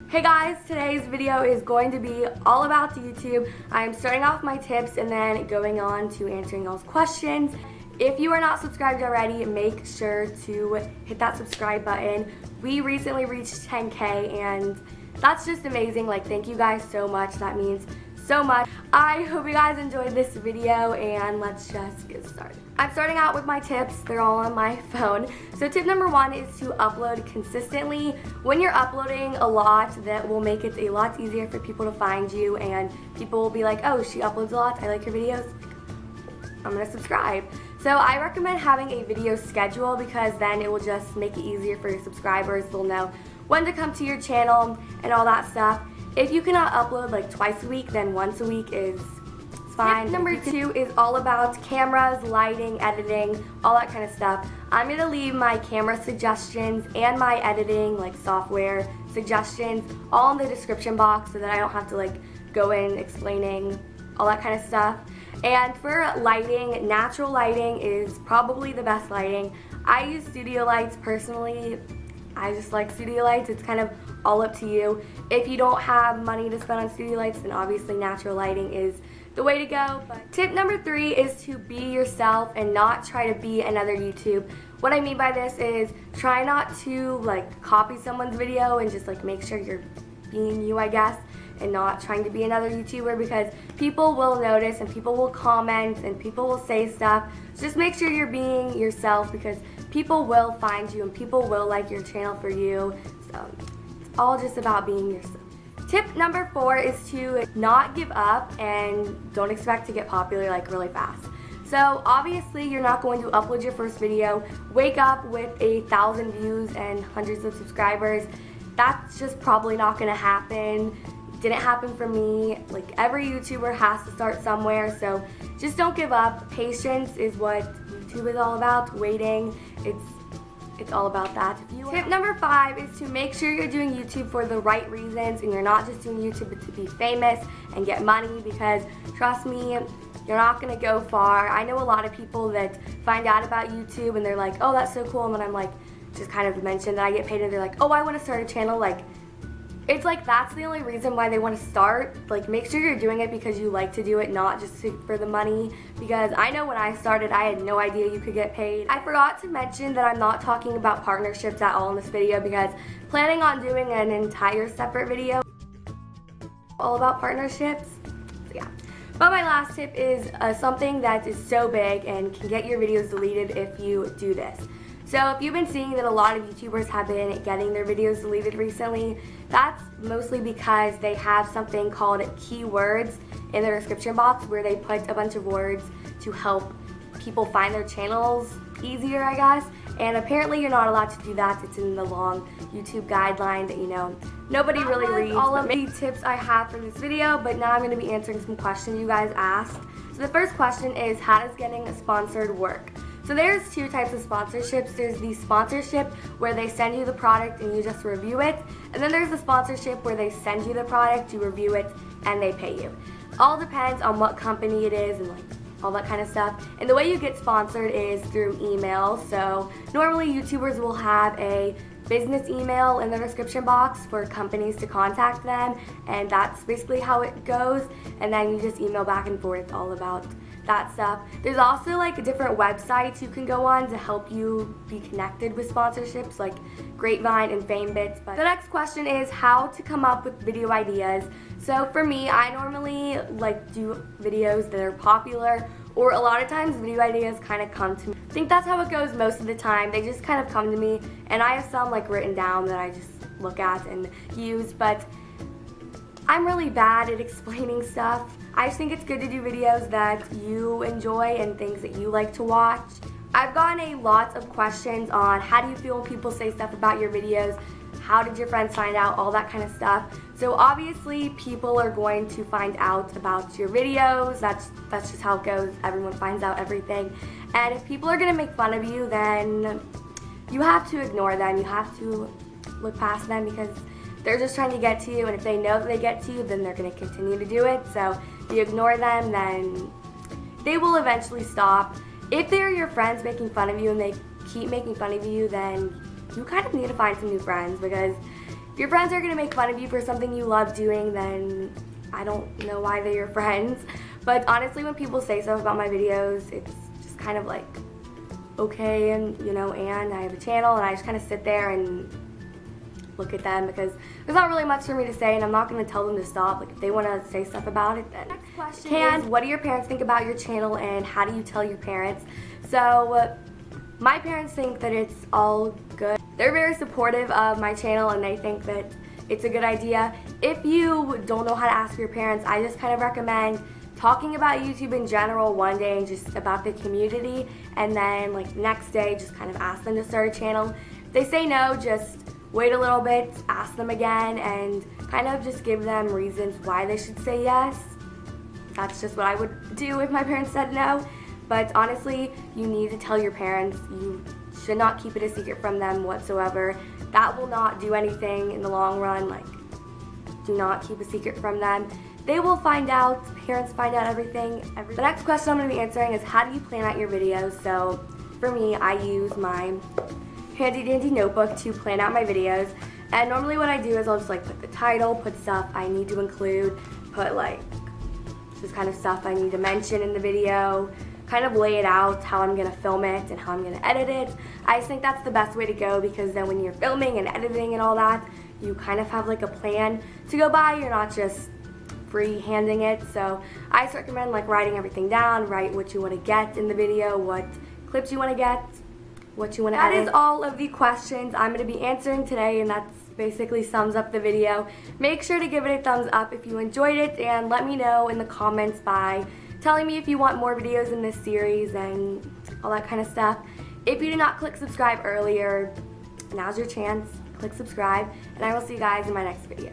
Hey guys, today's video is going to be all about YouTube. I'm starting off my tips and then going on to answering y'all's questions. If you are not subscribed already, make sure to hit that subscribe button. We recently reached 10K and that's just amazing. Like, thank you guys so much. That means so much. I hope you guys enjoyed this video and let's just get started. I'm starting out with my tips. They're all on my phone. So tip number 1 is to upload consistently. When you're uploading a lot, that will make it a lot easier for people to find you and people will be like, oh, she uploads a lot, I like her videos, I'm gonna subscribe. So I recommend having a video schedule because then it will just make it easier for your subscribers. They'll know when to come to your channel and all that stuff. If you cannot upload like twice a week, then once a week is fine. Tip number 2 is all about cameras, lighting, editing, all that kind of stuff. I'm going to leave my camera suggestions and my editing like software suggestions all in the description box so that I don't have to like go in explaining all that kind of stuff. And for lighting, natural lighting is probably the best lighting. I use studio lights personally. I just like studio lights. It's kind of all up to you. If you don't have money to spend on studio lights, then obviously natural lighting is the way to go. But tip number 3 is to be yourself and not try to be another YouTube. What I mean by this is try not to like copy someone's video and just like make sure you're being you, I guess, and not trying to be another YouTuber because people will notice and people will comment and people will say stuff. So just make sure you're being yourself because people will find you and people will like your channel for you. So it's all just about being yourself. Tip number 4 is to not give up and don't expect to get popular like really fast. So obviously you're not going to upload your first video, wake up with 1,000 views and hundreds of subscribers. That's just probably not gonna happen. Didn't happen for me. Like, every YouTuber has to start somewhere, so just don't give up. Patience is what YouTube is all about. Waiting, it's all about that. Tip number 5 is to make sure you're doing YouTube for the right reasons and you're not just doing YouTube to be famous and get money because trust me, you're not gonna go far. I know a lot of people that find out about YouTube and they're like, oh, that's so cool, and then I'm like, just kind of mentioned that I get paid and they're like, oh, I want to start a channel. Like, it's like that's the only reason why they want to start. Like, make sure you're doing it because you like to do it, not just for the money. Because I know when I started, I had no idea you could get paid. I forgot to mention that I'm not talking about partnerships at all in this video because planning on doing an entire separate video all about partnerships. So yeah. But my last tip is something that is so big and can get your videos deleted if you do this. So if you've been seeing that a lot of YouTubers have been getting their videos deleted recently, that's mostly because they have something called keywords in their description box where they put a bunch of words to help people find their channels easier, I guess. And apparently you're not allowed to do that. It's in the long YouTube guideline that, you know, nobody really reads. All of the tips I have for this video, but now I'm going to be answering some questions you guys asked. So the first question is, how does getting sponsored work? So there's 2 types of sponsorships. There's the sponsorship where they send you the product and you just review it. And then there's the sponsorship where they send you the product, you review it, and they pay you. All depends on what company it is and like all that kind of stuff. And the way you get sponsored is through email. So normally YouTubers will have a business email in the description box for companies to contact them, and that's basically how it goes. And then you just email back and forth all about that stuff. There's also like different websites you can go on to help you be connected with sponsorships like Grapevine and FameBits. But the next question is how to come up with video ideas. So for me, I normally like do videos that are popular, or a lot of times video ideas kind of come to me. I think that's how it goes most of the time. They just kind of come to me, and I have some like written down that I just look at and use, but I'm really bad at explaining stuff. I just think it's good to do videos that you enjoy and things that you like to watch. I've gotten a lot of questions on how do you feel when people say stuff about your videos, how did your friends find out, all that kind of stuff. So obviously people are going to find out about your videos. That's just how it goes. Everyone finds out everything. And if people are gonna make fun of you, then you have to ignore them. You have to look past them because they're just trying to get to you, and if they know that they get to you, then they're going to continue to do it. So if you ignore them, then they will eventually stop. If they're your friends making fun of you and they keep making fun of you, then you kind of need to find some new friends because If your friends are going to make fun of you for something you love doing, then I don't know why they're your friends. But honestly, when people say stuff about my videos, it's just kind of like, okay, and you know, and I have a channel, and I just kind of sit there and look at them because there's not really much for me to say, and I'm not going to tell them to stop. Like, if they want to say stuff about it, then next question is, what do your parents think about your channel, and how do you tell your parents? So my parents think that it's all good. They're very supportive of my channel, and they think that it's a good idea. If you don't know how to ask your parents, I just kind of recommend talking about YouTube in general one day and just about the community, and then like next day just kind of ask them to start a channel. If they say no, just wait a little bit, ask them again, and kind of just give them reasons why they should say yes. That's just what I would do if my parents said no. But honestly, you need to tell your parents. You should not keep it a secret from them whatsoever. That will not do anything in the long run. Like, do not keep a secret from them. They will find out. Parents find out everything. The next question I'm going to be answering is, how do you plan out your videos? So for me, I use my handy dandy notebook to plan out my videos, and normally what I do is I'll just like put the title, put stuff I need to include, put like just kind of stuff I need to mention in the video, kind of lay it out how I'm gonna film it and how I'm gonna edit it. I just think that's the best way to go, because then when you're filming and editing and all that, you kind of have like a plan to go by. You're not just free-handing it. So I just recommend like writing everything down, write what you want to get in the video, what clips you want to get, what you want to edit. That is all of the questions I'm going to be answering today, and that basically sums up the video. Make sure to give it a thumbs up if you enjoyed it, and let me know in the comments by telling me if you want more videos in this series and all that kind of stuff. If you did not click subscribe earlier, now's your chance. Click subscribe, and I will see you guys in my next video.